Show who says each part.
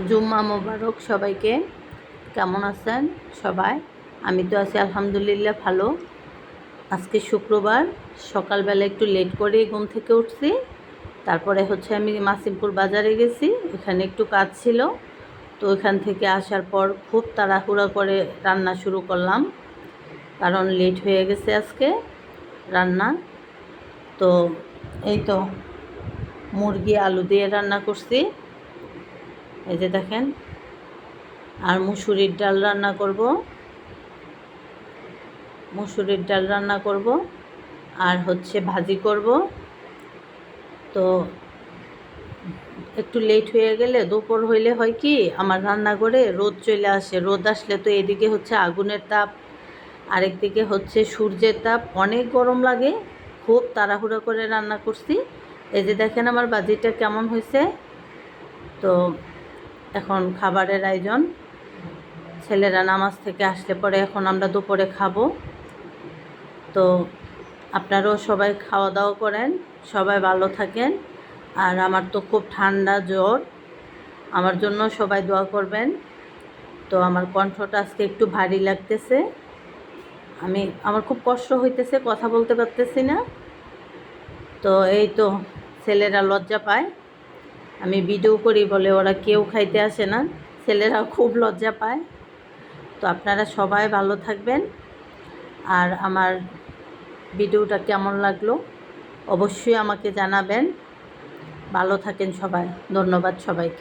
Speaker 1: জুম্মা মোবারক সবাইকে। কেমন আছেন সবাই? আমি তো আছি আলহামদুলিল্লাহ ভালো। আজকে শুক্রবার, সকালবেলা একটু লেট করেই ঘুম থেকে উঠছি। তারপরে আমি মাসিমপুর বাজারে গেছি, ওখানে একটু কাজ ছিল। তো ওইখান থেকে আসার পর খুব তাড়াহুড়া করে রান্না শুরু করলাম, কারণ লেট হয়ে গেছে আজকে রান্না। তো এই তো মুরগি আলু দিয়ে রান্না করছি, এই যে দেখেন। আর মুসুরির ডাল রান্না করব, আর ভাজি করব। তো একটু লেট হয়ে গেলে, দুপুর হইলে হয় কি, আমার রান্নাঘরে রোদ চলে আসে। রোদ আসলে তো এদিকে আগুনের তাপ, আরেকদিকে সূর্যের তাপ, অনেক গরম লাগে। খুব তাড়াহুড়ো করে রান্না করছি। এই যে দেখেন আমার ভাজিটা কেমন হয়েছে। তো এখন খাবারের আয়োজন। ছেলেরা নামাজ থেকে আসলে পরে এখন আমরা দুপুরে খাবো। তো আপনারাও সবাই খাওয়া দাওয়া করেন, সবাই ভালো থাকেন। আর আমার তো খুব ঠান্ডা জ্বর, আমার জন্য সবাই দোয়া করবেন। তো আমার কণ্ঠটা আজকে একটু ভারী লাগতেছে, আমার খুব কষ্ট হইতেছে, কথা বলতে পারতেছি না। তো এই তো ছেলেরা লজ্জা পায়, আমি ভিডিও করি বলে ওরা কেউ খাইতে আসে না, ছেলেরা খুব লজ্জা পায়। তো আপনারা সবাই ভালো থাকবেন। আর আমার ভিডিওটা কেমন লাগলো অবশ্যই আমাকে জানাবেন। ভালো থাকেন সবাই, ধন্যবাদ সবাইকে।